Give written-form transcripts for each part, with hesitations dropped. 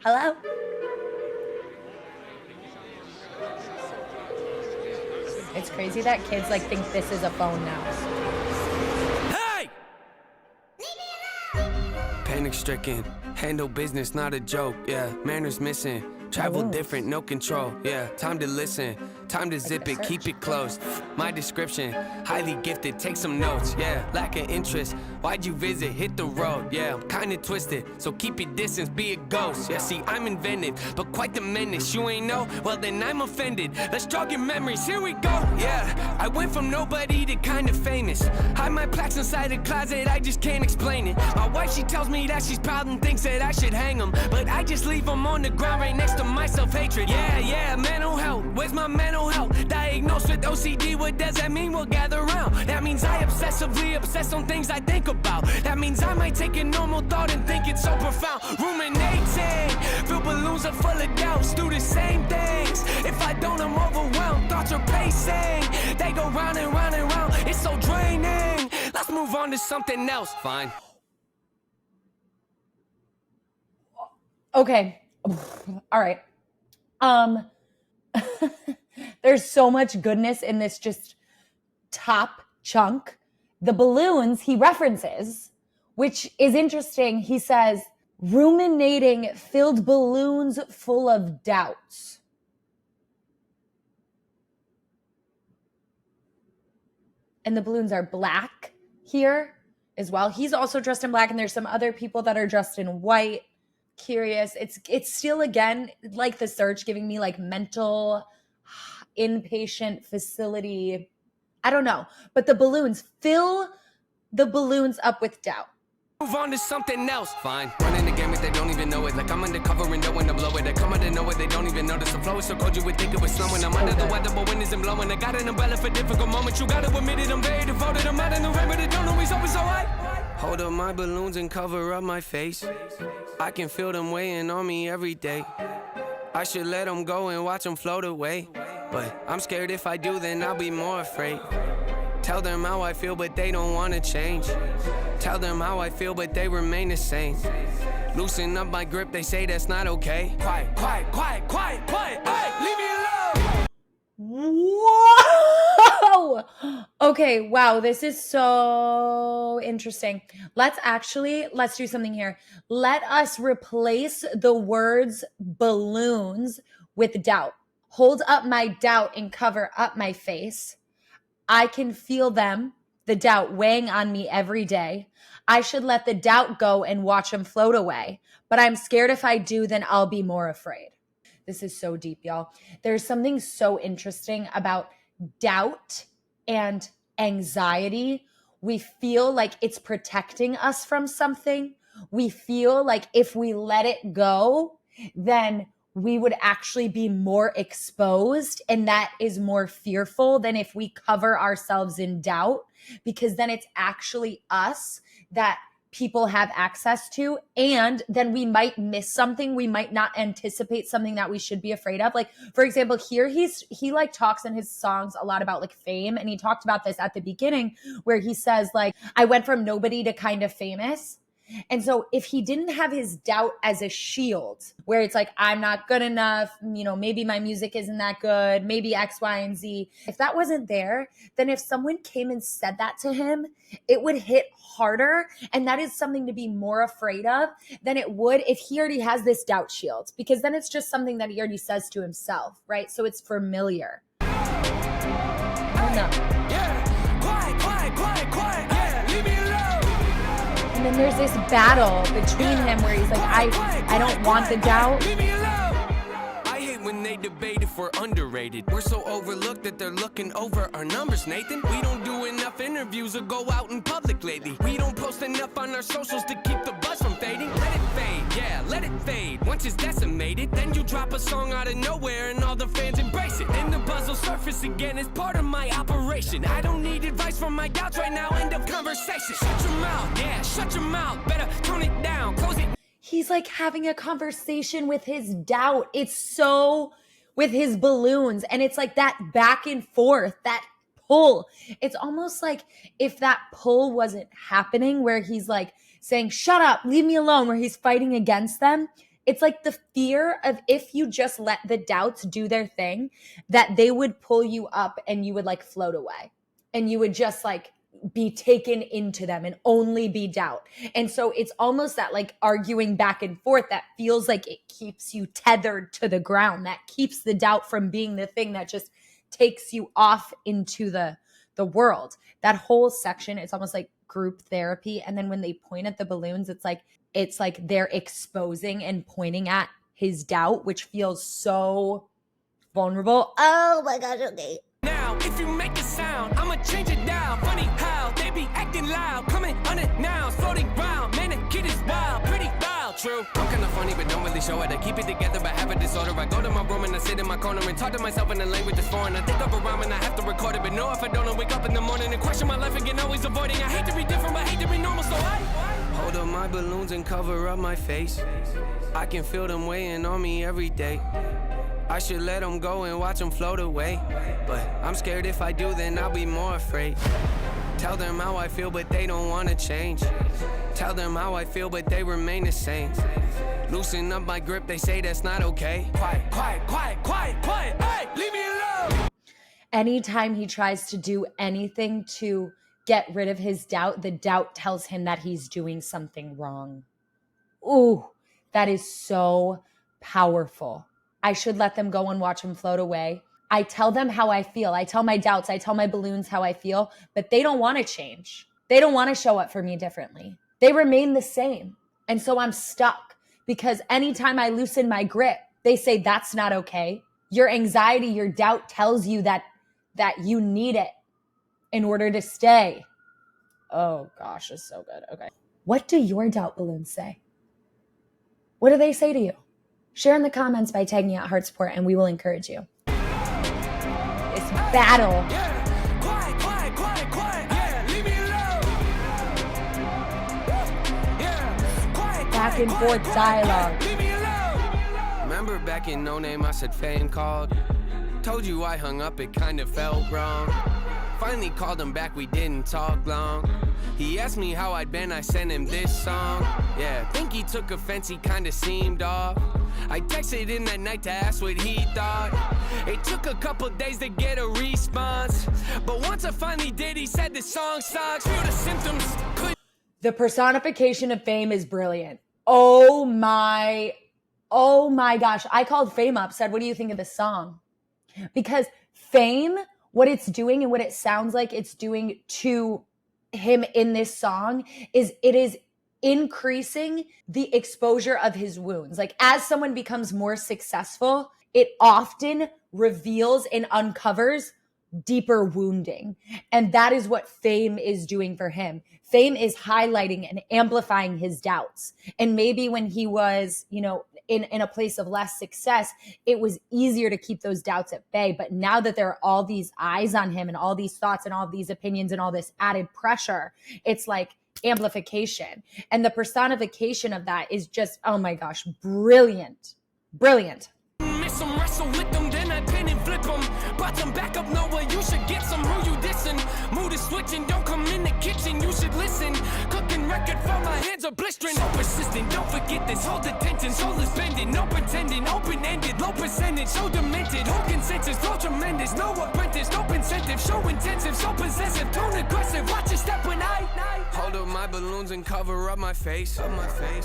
Hello? It's crazy that kids like think this is a phone now. Hey! Panic stricken, handle business, not a joke. Yeah, manners missing. Travel different, no control. Yeah, time to listen. Time to zip it, keep it close. My description, highly gifted, take some notes. Yeah, lack of interest. Why'd you visit? Hit the road. Yeah, I'm kinda twisted, so keep your distance, be a ghost. Yeah, see, I'm inventive, but quite the menace. You ain't know? Well, then I'm offended. Let's jog your memories. Here we go. Yeah, I went from nobody to kind of famous. Hide my plaques inside a closet, I just can't explain it. My wife, she tells me that she's proud and thinks that I should hang them, but I just leave them on the ground right next to my self-hatred. Yeah, mental health. Where's my mental health? Diagnosed with OCD, what does that mean? We'll gather around. That means I obsessively obsess on things I think about. That means I might take a normal thought and think it's so profound. Ruminating, fill balloons are full of doubts. Do the same things. If I don't, I'm overwhelmed. Thoughts are pacing. They go round and round and round. It's so draining. Let's move on to something else. Fine. Okay. All right. There's so much goodness in this just top chunk. The balloons he references, which is interesting. He says, ruminating filled balloons full of doubts. And the balloons are black here as well. He's also dressed in black, and there's some other people that are dressed in white. Curious. It's still, again, like the search, giving me like mental inpatient facility. I don't know. But the balloons fill the balloons up with doubt. Move on to something else. Fine. Running the game if they don't even know it. Like I'm undercover and know when to blow it. They come out of nowhere, they don't even notice. The flow is so cold you would think it was snowing. I'm under the weather, but wind isn't blowing. I got an umbrella for difficult moments. You gotta admit it, I'm very devoted. I'm out in the rain, but it don't always always alright. Hold up my balloons and cover up my face. I can feel them weighing on me every day. I should let them go and watch them float away. But I'm scared if I do, then I'll be more afraid. Tell them how I feel, but they don't wanna change. Tell them how I feel, but they remain the same. Loosen up my grip, they say that's not okay. Quiet, quiet, quiet, quiet, quiet. Hey, leave me alone. Whoa! Okay, wow, this is so interesting. Let's do something here. Let us replace the words balloons with doubt. Hold up my doubt and cover up my face. I can feel them, the doubt weighing on me every day. I should let the doubt go and watch them float away. But I'm scared if I do, then I'll be more afraid. This is so deep, y'all. There's something so interesting about doubt and anxiety. We feel like it's protecting us from something. We feel like if we let it go, then we would actually be more exposed, and that is more fearful than if we cover ourselves in doubt, because then it's actually us that people have access to, and then we might miss something. We might not anticipate something that we should be afraid of. Like, for example, here he like talks in his songs a lot about like fame, and he talked about this at the beginning where he says like, I went from nobody to kind of famous. And so if he didn't have his doubt as a shield, where it's like, I'm not good enough, maybe my music isn't that good, maybe X, Y, and Z. If that wasn't there, then if someone came and said that to him, it would hit harder. And that is something to be more afraid of than it would if he already has this doubt shield, because then it's just something that he already says to himself, right? So it's familiar. Oh, no. Yeah, quiet, quiet, quiet, quiet. Yeah, leave me alone. And then there's this battle between him where he's like, I don't want the doubt. Leave me alone. I hate when they debate if we're underrated. We're so overlooked that they're looking over our numbers, Nathan. We don't do enough interviews or go out in public lately. We don't post enough on our socials to keep the buzz from fading. Let it fade, yeah, let it fade. Once it's decimated, then you drop a song out of nowhere and all the fans embrace it. Then the buzz will surface again as part of my operation. I don't need advice from my doubts right now, end of conversation. Shut your mouth, yeah, shut your mouth. Better tone it down, close it. He's like having a conversation with his doubt. It's so with his balloons. And it's like that back and forth, that pull. It's almost like if that pull wasn't happening, where he's like saying, shut up, leave me alone, where he's fighting against them, It's like the fear of if you just let the doubts do their thing, that they would pull you up and you would like float away and you would just like be taken into them and only be doubt. And so it's almost that like arguing back and forth that feels like it keeps you tethered to the ground, that keeps the doubt from being the thing that just takes you off into the world. That whole section, it's almost like group therapy. And then when they point at the balloons, it's like they're exposing and pointing at his doubt, which feels so vulnerable. Oh my gosh, okay. Now, if you make a sound, I'ma change it now. Funny how they be acting loud, coming unannounced, floating round. Man, the kid is wild, pretty wild, true. I'm kinda funny, but don't really show it. I keep it together, but have a disorder. I go to my room and I sit in my corner and talk to myself in a language that's foreign. I think of a rhyme and I have to record it, but no, if I don't, I wake up in the morning and question my life again, always avoiding. I hate to be different, but hate to be normal, so I hold up my balloons and cover up my face. I can feel them weighing on me every day. I should let them go and watch them float away. But I'm scared if I do, then I'll be more afraid. Tell them how I feel, but they don't wanna change. Tell them how I feel, but they remain the same. Loosen up my grip, they say that's not okay. Quiet, quiet, quiet, quiet, quiet, hey, leave me alone. Anytime he tries to do anything to get rid of his doubt, the doubt tells him that he's doing something wrong. Ooh, that is so powerful. I should let them go and watch them float away. I tell them how I feel. I tell my doubts, I tell my balloons how I feel, but they don't want to change. They don't want to show up for me differently. They remain the same. And so I'm stuck because anytime I loosen my grip, they say that's not okay. Your anxiety, your doubt tells you that you need it in order to stay. Oh gosh, it's so good. Okay. What do your doubt balloons say? What do they say to you? Share in the comments by tagging me at HeartSupport and we will encourage you. It's battle. Yeah, quiet, quiet, quiet, quiet. Yeah, leave me alone. Yeah, quiet, Back and quiet, forth quiet, dialogue. leave me alone. Remember back in No Name, I said fame called. Told you I hung up, it kind of felt wrong. Finally called him back, we didn't talk long. He asked me how I'd been, I sent him this song. Yeah, think he took offense, he kinda seemed off. I texted him that night to ask what he thought. It took a couple days to get a response, but once I finally did, he said the song sucks. Feel the symptoms. The personification of fame is brilliant. Oh my gosh. I called Fame up, said, what do you think of this song? Because fame, what it's doing and what it sounds like it's doing to him in this song is it is increasing the exposure of his wounds. Like as someone becomes more successful, it often reveals and uncovers deeper wounding. And that is what fame is doing for him. Fame is highlighting and amplifying his doubts. And maybe when he was, in a place of less success, it was easier to keep those doubts at bay. But now that there are all these eyes on him and all these thoughts and all these opinions and all this added pressure, it's like amplification. And the personification of that is just, oh my gosh, brilliant. Brilliant. Miss them, wrestle with them, then I pin and flip them. Brought them back up nowhere, you should get some. Who you dissing? Mood is switching, don't come in the kitchen, you should listen. Cooking record for my hands are blistering. So persistent, don't forget this, hold attention. Soul is bending, no pretending, open-ended, low percentage, so demented. Whole consensus, flow tremendous, no apprentice, no incentive, show intensive, so possessive, tone aggressive. Watch your step when I hold up my balloons and cover up my face.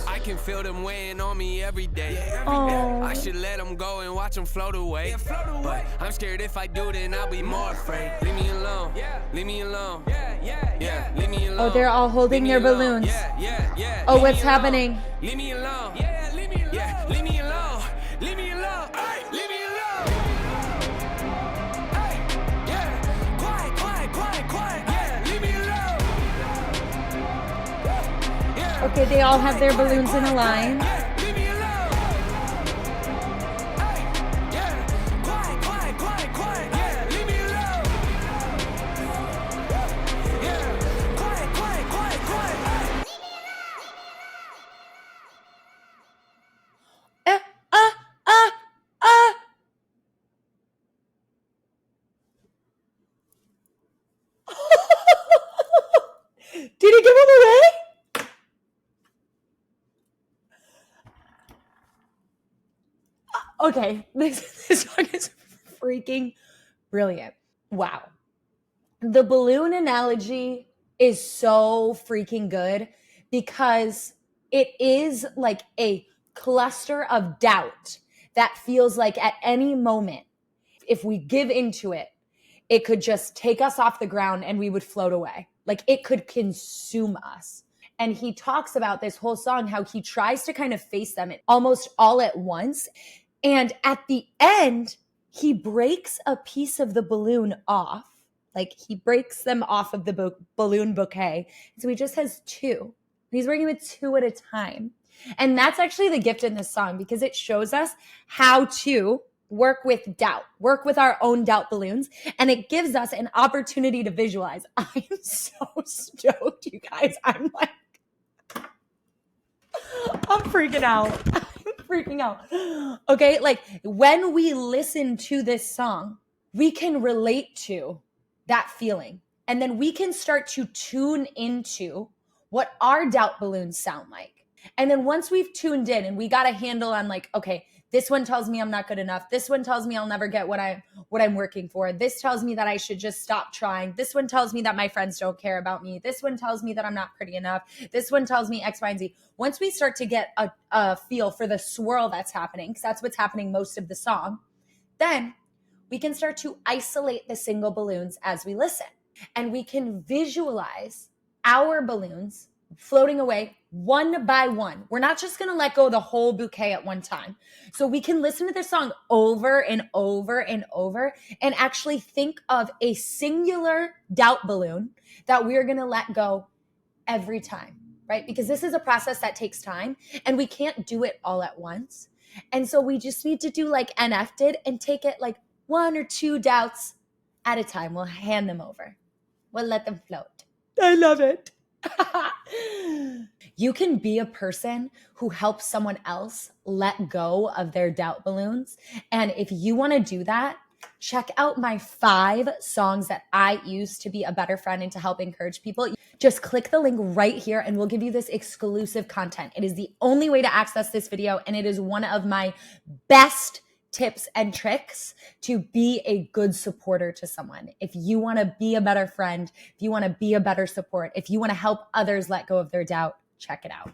I can feel them weighing on me every day. I should let them go and watch them float away. But I'm scared if I do, then I'll be more afraid. Leave me alone. Leave me alone. Yeah, leave me alone. Oh, they're all holding their balloons. Yeah. Oh, what's happening? Leave me alone. Yeah, leave me alone. Yeah, leave me alone. Leave me alone. Hey, leave me alone. Hey, yeah. Quiet, quiet, quiet, quiet. Yeah, leave me alone. Yeah. Okay, they all have their balloons in a line. Yeah, leave me alone. Hey, yeah. Quiet, quiet, quiet, quiet. Yeah, leave me alone. Yeah. Quiet, quiet, quiet, quiet. Hey. Did he give him away? Okay, this song is freaking brilliant. Wow. The balloon analogy is so freaking good because it is like a cluster of doubt that feels like at any moment, if we give into it, it could just take us off the ground and we would float away. Like it could consume us. And he talks about this whole song, how he tries to kind of face them almost all at once. And at the end, he breaks a piece of the balloon off. Like he breaks them off of the balloon bouquet. So he just has two. He's working with two at a time. And that's actually the gift in this song because it shows us how to work with doubt, work with our own doubt balloons, and it gives us an opportunity to visualize. I'm so stoked, you guys. I'm freaking out. I'm freaking out. Okay, like when we listen to this song, we can relate to that feeling. And then we can start to tune into what our doubt balloons sound like. And then once we've tuned in and we got a handle on like, okay, this one tells me I'm not good enough. This one tells me I'll never get what I'm working for. This tells me that I should just stop trying. This one tells me that my friends don't care about me. This one tells me that I'm not pretty enough. This one tells me X, Y, and Z. Once we start to get a feel for the swirl that's happening, because that's what's happening most of the song, then we can start to isolate the single balloons as we listen. And we can visualize our balloons floating away one by one. We're not just going to let go of the whole bouquet at one time. So we can listen to this song over and over and over and actually think of a singular doubt balloon that we're going to let go every time, right? Because this is a process that takes time and we can't do it all at once. And so we just need to do like NF did and take it like one or two doubts at a time. We'll hand them over. We'll let them float. I love it. You can be a person who helps someone else let go of their doubt balloons. And if you want to do that, check out my 5 songs that I use to be a better friend and to help encourage people. Just click the link right here and we'll give you this exclusive content. It is the only way to access this video, and it is one of my best tips and tricks to be a good supporter to someone. If you want to be a better friend, if you want to be a better support, if you want to help others let go of their doubt, check it out.